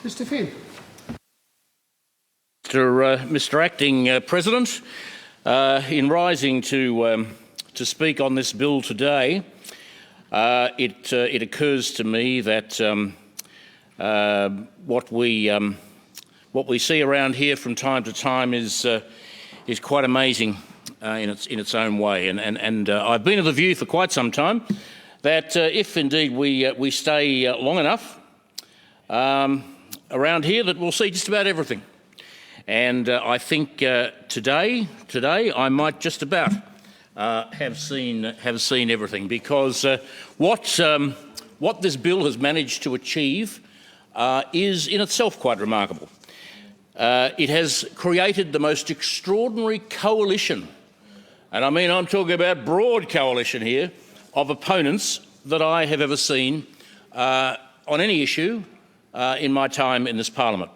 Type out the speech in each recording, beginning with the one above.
Mr Finn. Mr Acting President, in rising to speak on this bill today, it occurs to me that what we see around here from time to time is quite amazing in its own way, and I've been of the view for quite some time that if indeed we stay long enough around here, that we'll see just about everything. And I think today I might just about have seen everything, because what this bill has managed to achieve is in itself quite remarkable. It has created the most extraordinary coalition, and I mean I'm talking about broad coalition here, of opponents that I have ever seen on any issue in my time in this Parliament.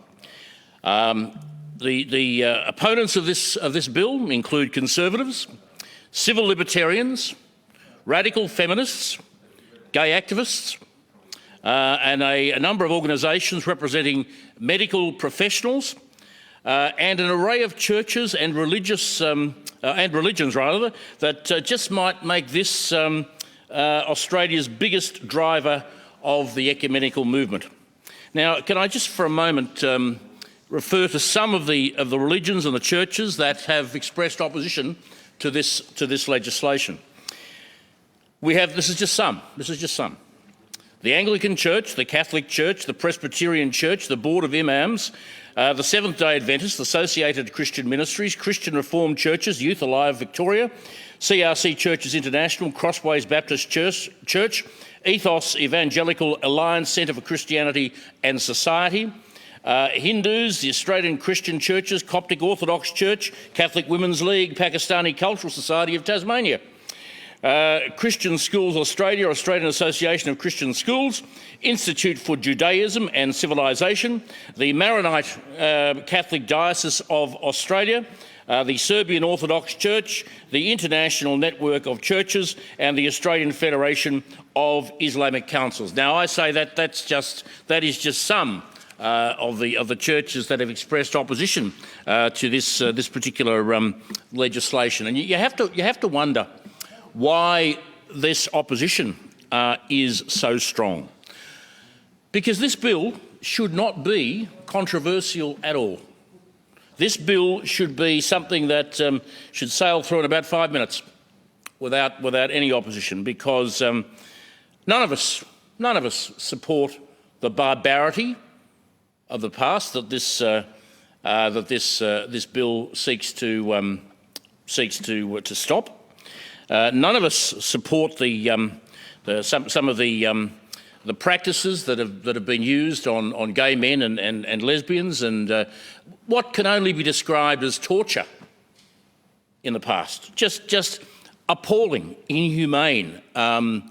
The opponents of this bill include Conservatives, civil libertarians, radical feminists, gay activists, and a number of organisations representing medical professionals, and an array of churches and religions that just might make this Australia's biggest driver of the ecumenical movement. Now, can I just for a moment refer to some of the religions and the churches that have expressed opposition to this legislation. This is just some. The Anglican Church, the Catholic Church, the Presbyterian Church, the Board of Imams, the Seventh-day Adventists, Associated Christian Ministries, Christian Reformed Churches, Youth Alive Victoria, CRC Churches International, Crossways Baptist Church, Ethos Evangelical Alliance Centre for Christianity and Society, Hindus, the Australian Christian Churches, Coptic Orthodox Church, Catholic Women's League, Pakistani Cultural Society of Tasmania, Christian Schools Australia, Australian Association of Christian Schools, Institute for Judaism and Civilisation, the Maronite Catholic Diocese of Australia, the Serbian Orthodox Church, the International Network of Churches, and the Australian Federation of Islamic Councils. Now, I say that that is just some of the churches that have expressed opposition to this particular legislation, and you have to wonder why this opposition is so strong, because this bill should not be controversial at all. This bill should be something that should sail through in about 5 minutes without any opposition, because none of us support the barbarity of the past that this bill seeks to stop. None of us support some of the practices that have been used on gay men and lesbians, and what can only be described as torture in the past. Just appalling, inhumane, and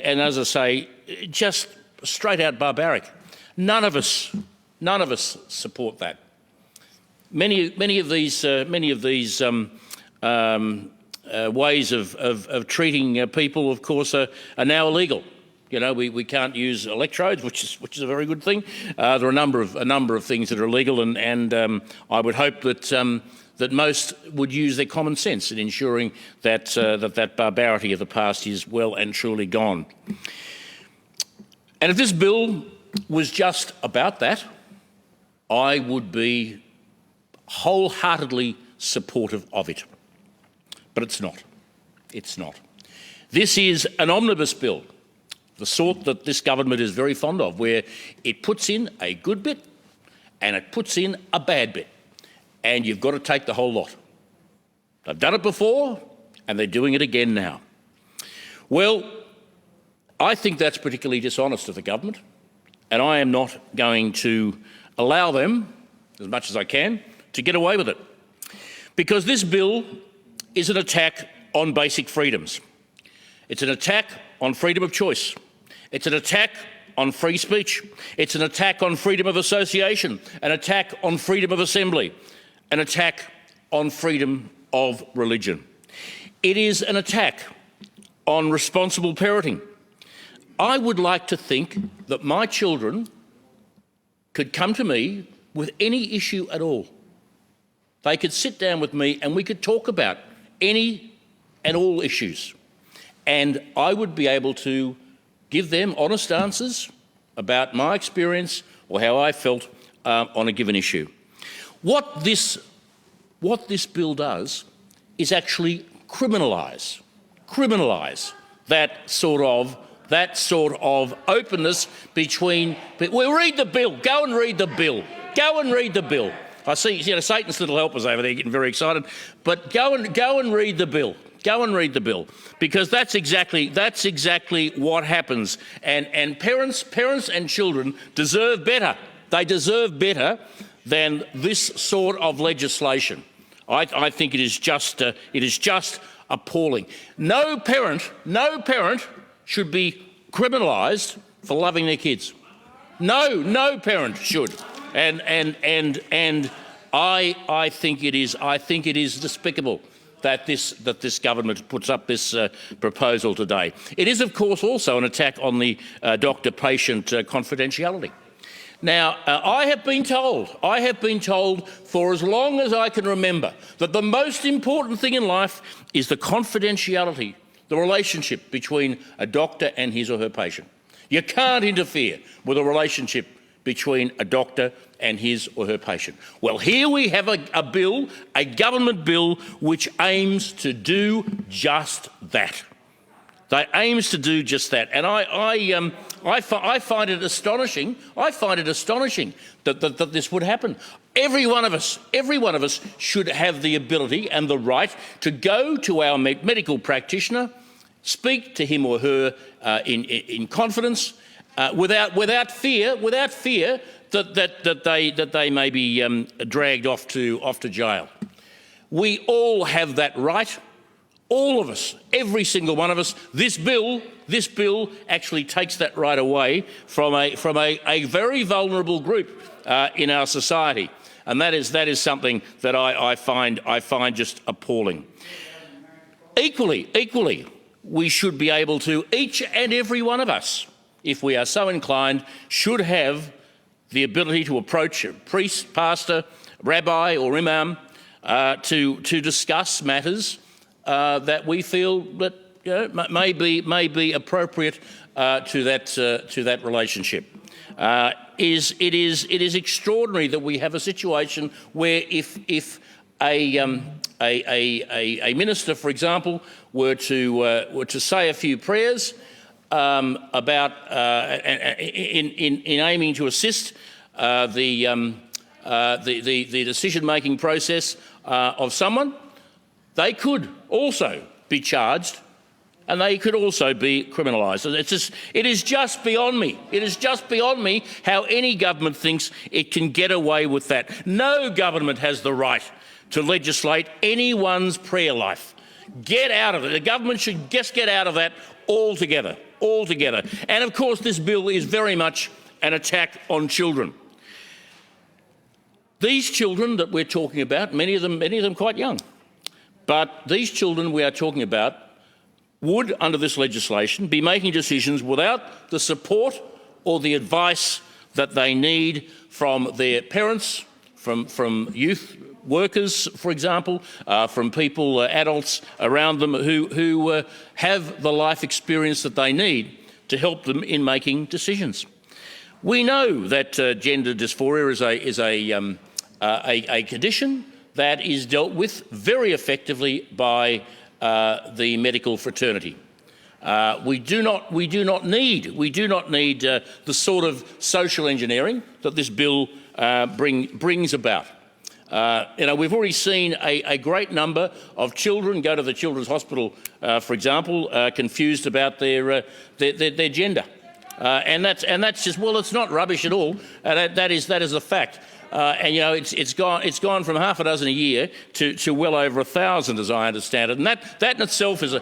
as I say, just straight out barbaric. None of us support that. Many of these ways of treating people, of course, are now illegal. You know, we can't use electrodes, which is a very good thing. There are a number of things that are illegal, and I would hope that most would use their common sense in ensuring that that barbarity of the past is well and truly gone. And if this bill was just about that, I would be wholeheartedly supportive of it. But it's not. It's not. This is an omnibus bill, the sort that this government is very fond of, where it puts in a good bit and it puts in a bad bit, and you've got to take the whole lot. They've done it before and they're doing it again now. Well, I think that's particularly dishonest of the government, and I am not going to allow them, as much as I can, to get away with it. Because this bill is an attack on basic freedoms. It's an attack on freedom of choice. It's an attack on free speech. It's an attack on freedom of association, an attack on freedom of assembly, an attack on freedom of religion. It is an attack on responsible parenting. I would like to think that my children could come to me with any issue at all. They could sit down with me and we could talk about any and all issues. And I would be able to give them honest answers about my experience or how I felt on a given issue. What this bill does is actually criminalise that sort of openness between. Well, read the bill. Go and read the bill. Go and read the bill. I see, Satan's little helpers over there getting very excited. But go and read the bill. Go and read the bill, because that's exactly what happens. And parents and children deserve better. They deserve better than this sort of legislation. I think it is just appalling. No parent should be criminalised for loving their kids. No parent should. And I think it is despicable that this government puts up this proposal today. It is, of course, also an attack on the doctor-patient confidentiality. Now, I have been told for as long as I can remember that the most important thing in life is the confidentiality, the relationship between a doctor and his or her patient. You can't interfere with a relationship between a doctor and his or her patient. Well, here we have a bill, a government bill, which aims to do just that. They aims to do just that, and I find it astonishing. I find it astonishing that this would happen. Every one of us should have the ability and the right to go to our medical practitioner, speak to him or her in confidence, without fear that they may be dragged off to jail. We all have that right. All of us, every single one of us. This bill actually takes that right away from a very vulnerable group in our society, and that is something that I find just appalling. Equally, we should be able to, each and every one of us, if we are so inclined, should have the ability to approach a priest, pastor, rabbi, or imam to discuss matters that we feel that may be appropriate to that relationship. It is extraordinary that we have a situation where if a minister, for example, were to say a few prayers about in aiming to assist the decision-making process of someone, they could also be charged and they could also be criminalised. It is just beyond me. It is just beyond me how any government thinks it can get away with that. No government has the right to legislate anyone's prayer life. Get out of it. The government should just get out of that altogether. And of course, this bill is very much an attack on children. These children that we're talking about, many of them quite young, but these children we are talking about would, under this legislation, be making decisions without the support or the advice that they need from their parents, from youth workers, for example, from people, adults around them who have the life experience that they need to help them in making decisions. We know that gender dysphoria is a condition that is dealt with very effectively by the medical fraternity. We do not need the sort of social engineering that this bill brings about. We've already seen a great number of children go to the Children's Hospital, for example, confused about their gender, and that's just, well, it's not rubbish at all. That is a fact. It's gone from half a dozen a year to well over 1,000, as I understand it, and that in itself is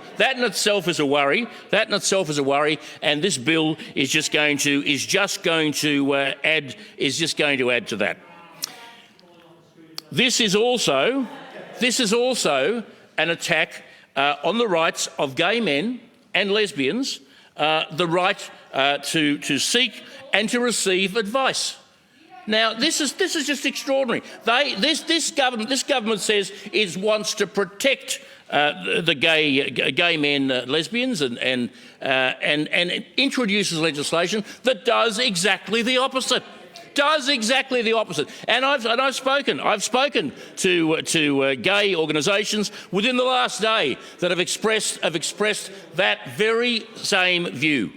a worry. That in itself is a worry, and this bill is just going to add to that. This is also an attack on the rights of gay men and lesbians, the right to seek and to receive advice. Now, this is just extraordinary. This government says it wants to protect the gay men, lesbians, and introduces legislation that does exactly the opposite. And I've spoken to gay organisations within the last day that have expressed that very same view.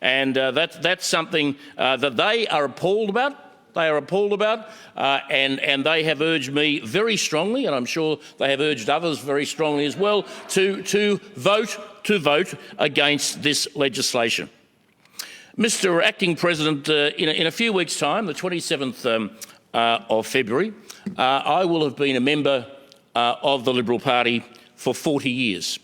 And that's something that they are appalled about. And they have urged me very strongly, and I'm sure they have urged others very strongly as well, to vote against this legislation. Mr. Acting President, in a few weeks' time, the 27th of February, I will have been a member of the Liberal Party for 40 years.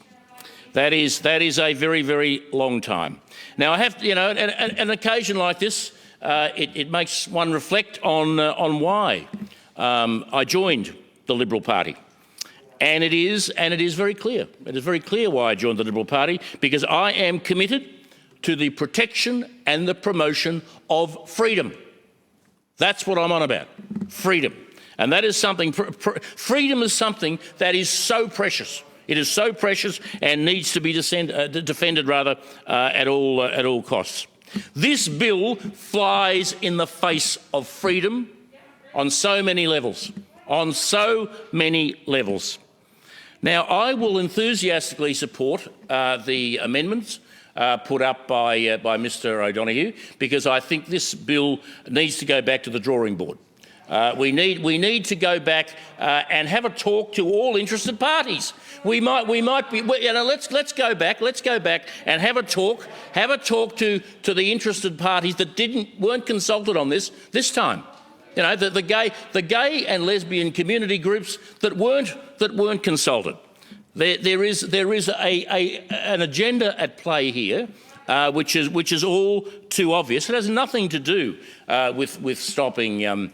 That is a very, very long time. Now, I have, an occasion like this, it makes one reflect on why I joined the Liberal Party. And it is very clear. It is very clear why I joined the Liberal Party, because I am committed to the protection and the promotion of freedom. That's what I'm on about, freedom. And that is something, freedom is something that is so precious. It is so precious and needs to be defended at all costs. This bill flies in the face of freedom on so many levels, Now, I will enthusiastically support the amendments put up by Mr O'Donoghue, because I think this bill needs to go back to the drawing board. We need to go back and have a talk to all interested parties. We might be, let's go back and have a talk to the interested parties that weren't consulted on this time. The gay and lesbian community groups that weren't consulted. There is an agenda at play here, which is all too obvious. It has nothing to do with stopping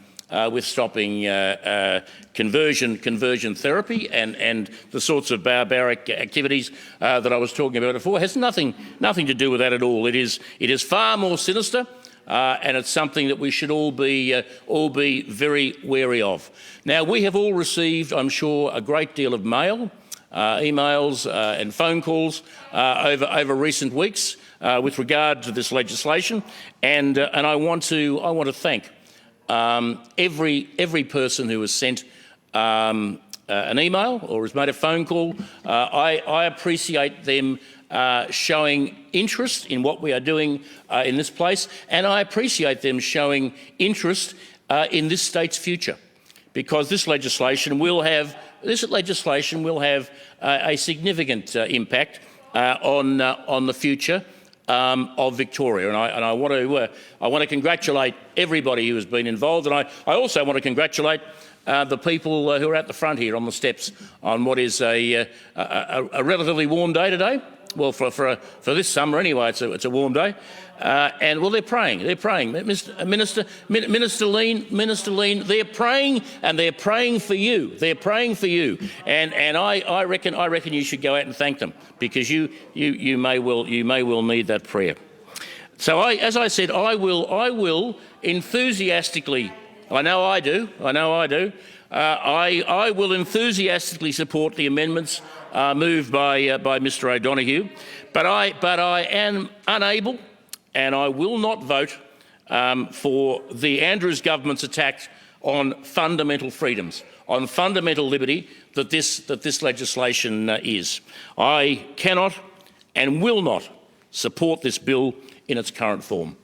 conversion therapy and the sorts of barbaric activities that I was talking about before. It has nothing to do with that at all. It is far more sinister, and it's something that we should all be very wary of. Now, we have all received, I'm sure, a great deal of mail, emails and phone calls over recent weeks with regard to this legislation, and I want to thank every person who has sent an email or has made a phone call. I appreciate them showing interest in what we are doing in this place, and I appreciate them showing interest in this state's future, because this legislation will have a significant impact on the future of Victoria, and I want to congratulate everybody who has been involved, and I also want to congratulate the people who are at the front here on the steps on what is a relatively warm day today. Well, for this summer anyway, it's a warm day, and well, they're praying. Minister Leen, they're praying, and they're praying for you. And I reckon you should go out and thank them, because you may well need that prayer. So as I said, I will enthusiastically. I know I do. I will enthusiastically support the amendments moved by Mr O'Donoghue, but I am unable, and I will not vote for the Andrews government's attack on fundamental freedoms, on fundamental liberty that this legislation is. I cannot and will not support this bill in its current form.